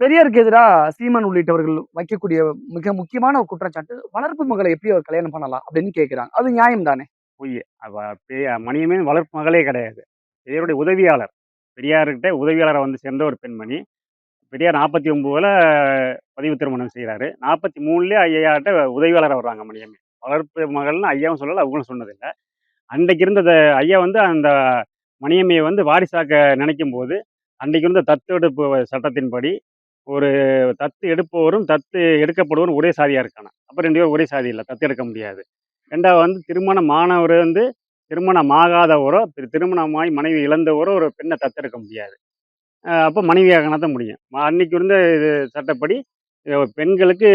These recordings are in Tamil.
பெரியாருக்கு எதிரா சீமான் உள்ளிட்டவர்கள் வைக்கக்கூடிய மிக முக்கியமான ஒரு குற்றச்சாட்டு, வளர்ப்பு மகள எப்படி அவர் கல்யாணம் பண்ணலாம்? அப்படின்னு கேட்கிறாங்க. அது நியாயம் தானே? பொய். அவ மணியம்மை வளர்ப்பு மகளே கிடையாது. பெரியாருடைய உதவியாளர். பெரியார்கிட்ட உதவியாளரா வந்து சேர்ந்த ஒரு பெண்மணி. பெரியார் 49ல பதிவு திருமணம் செய்றாரு. 43லயே ஐயாட்ட உதவியாளரா வர்றாங்க மணியம்மை. வளர்ப்பு மகள்னு ஐயாவும் சொல்லல, அவங்களும் சொன்னதில்ல. அன்றைக்கு இருந்த ஐயா வந்து அந்த மணியம்மைய வந்து வாரிசாக்க நினைக்கும்போது, அன்றைக்கு இருந்த தத்தெடுப்பு சட்டத்தின்படி, ஒரு தத்து எடுப்பவரும், தத்து எடுக்கப்படுவரும் ஒரே சாதியா இருக்கணும். அப்ப 2 பேரும் ஒரே சாதி இல்ல. தத்து எடுக்க முடியாது. 2வது வந்து திருமணமானவர் வந்து திருமணமாகாதவரோ, திருமணமாகி மனைவி இழந்தவரோ ஒரு பெண்ண தத்தெடுக்க முடியாது. அப்ப மனைவியாக்கினா தான் முடியும். அன்னைக்கு இருந்த இது சட்டப்படி பெண்களுக்கு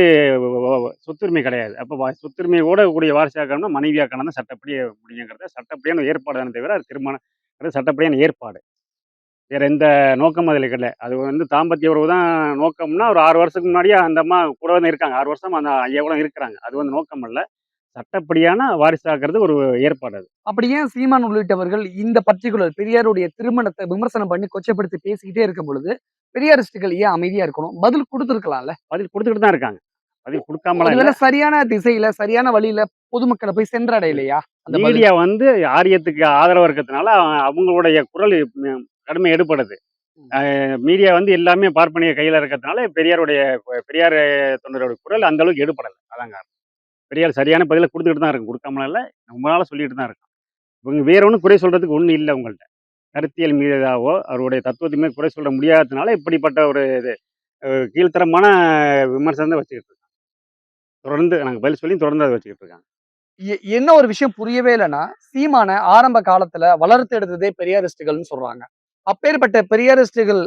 சொத்துரிமை கிடையாது. அப்ப சொத்துரிமையோட கூடிய வாரிசாக்கணும்னா மனைவியாக்கணும் தான் சட்டப்படி முடியுங்கிறத சட்டப்படியான ஏற்பாடு தானே தவிர, அது திருமணம் சட்டப்படியான ஏற்பாடு. வேற எந்த நோக்கமும் அதில இல்ல. அது வந்து தாம்பத்திய உறவு தான் நோக்கம்னா, ஒரு 6 வருஷத்துக்கு முன்னாடியே அந்த அம்மா கூடவே தான் இருக்காங்க. 6 வருஷமா அந்த ஐயா கூட இருக்கிறாங்க. அது வந்து நோக்கம் அல்ல. சட்டப்படியான வாரிசாக்குறது ஒரு ஏற்பாடு அது. அப்படி ஏன் சீமான் உள்ளிட்டவர்கள் இந்த பர்ட்டிகுலர் பெரியாருடைய திருமணத்த விமர்சனம் பண்ணி கொச்சைப்படுத்தி பேசிக்கிட்டே இருக்கும் பொழுது, பெரியாரிஸ்ட்டுகள் ஏன் அமைதியா இருக்கணும்? பதில் குடுத்துருக்கலாம்ல. பதில் குடுத்துக்கிட்டு தான் இருக்காங்க. பதில் குடுக்காமலாம் இல்ல. ஒருவேள சரியான திசையில, சரியான வழியில பொதுமக்கள போய் சென்றடையலையா? அந்த பதில். மீடியா வந்து ஆரியத்துக்கு ஆதரவா இருக்கிறதுனால, அவங்களுடைய குரல் கடுமை எடுபடுது. மீடியா வந்து எல்லாமே பார்ப்பனிய கையில இருக்கிறதுனால, பெரியார் தொண்டரோட குரல் அந்த அளவுக்கு எடுபடல. அதான் காரணம். பெரியார் சரியான பதில குடுத்துக்கிட்டு தான் இருக்கு. குடுக்காமலாம் இல்ல. ரொம்ப நாளா சொல்லிட்டு தான் இருக்கோம். இவங்க வேற ஒண்ணும் குறை சொல்றதுக்கு ஒண்ணும் இல்ல உங்கள்ட்ட. கருத்தியல் மீதாவோ, அவருடைய தத்துவத்தின் மீது குறை சொல்ல முடியாததுனால, இப்படிப்பட்ட ஒரு இது கீழ்த்தரமான விமர்சனம் தான் வச்சுக்கிட்டு இருக்காங்க. தொடர்ந்து நாங்க பதில் சொல்லியும் தொடர்ந்து அத வச்சுக்கிட்டு இருக்காங்க. என்ன ஒரு விஷயம் புரியவே இல்லன்னா, சீமான ஆரம்ப காலத்துல வளர்த்து எடுத்ததே பெரியாரிஸ்ட்டுகள்ன்னு சொல்றாங்க. அப்பேற்பட்ட பெரியாரிஸ்ட்டுகள்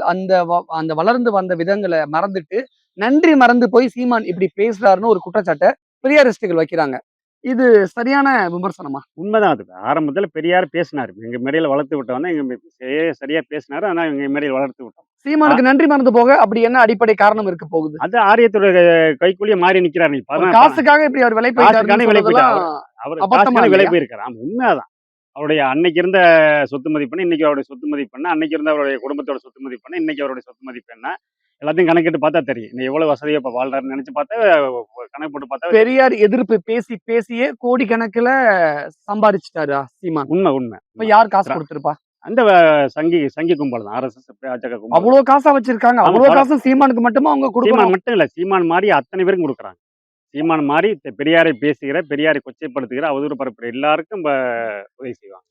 அந்த வளர்ந்து வந்த விதங்கள மறந்துட்டு, நன்றி மறந்து போய் சீமான் இப்படி பேசுறாருன்னு ஒரு குற்றச்சாட்ட பெரியாரிஸ்ட்டுகள் வைக்கிறாங்க. இது சரியான விமர்சனமா? உண்மைதான் அது. ஆரம்பத்தில பெரியார் பேசினாரு. எங்க மேடையில வளர்த்து விட்டவன் தான் சரியா பேசினாரு. ஆனா எங்க மேடையில வளர்த்து விட்டோம். அ சீமானுக்கு நன்றி மறந்து போக அப்படி என்ன அடிப்படை காரணம் இருக்க போகுது? அது ஆரியத்தோட கைக்கூலிய மாறி நிக்கிறாரு. நீ ஒரு காசுக்காக இப்படி அவர் விலை காசுக்கான போயிட்டாருன்னு விலை போயிட்டாரு. சொல்றதெல்லாம் அவரு அபத்தமா காசுக்கான விலை இல்லையா? போயிருக்காரு. ஆமா உண்மை அதான். அவருடைய அன்னைக்கு இருந்த சொத்து மதிப்பு என்ன, இன்னைக்கு அவருடைய சொத்து மதிப்பு என்ன, அன்னைக்கு இருந்த அவருடைய குடும்பத்தோட சொத்து மதிப்பு என்ன, இன்னைக்கு அவருடைய சொத்து மதிப்பு என்ன, எல்லாத்தையும் கணக்கிட்டு பார்த்தா தெரியும். இன்னும் எவ்வளவு வசதியா இப்ப வாழ்றாருன்னு நெனச்சு பார்த்தா, கணக்கு போட்டு பார்த்தாவே தெரியும். பெரியார் எதிர்ப்பு பேசி பேசியே கோடிக்கணக்குல சம்பாரிச்சுட்டாரா சீமான்? உண்மை, உண்மை. இப்ப யார் காசு குடுத்திருப்பா? அந்த சங்கி சங்கி கும்பல் தான். ஆர்எஸ்எஸ், பாஜக கும்பல். அவ்ளோ காசா வச்சிருக்காங்க. ஆமா. அவ்ளோ காசும் சீமானுக்கு மட்டுமா அவங்க சீமான் குடுக்கணும்? மட்டும் இல்ல. சீமான் மாரி அத்தனை பேருக்கும் குடுக்குறாங்க. சீமான் மாரி பெரியாரை பேசுகிற, பெரியாரை கொச்சைப்படுத்துகிற, அவதூறு பரப்புற எல்லாருக்கும் உதவி செய்வாங்க.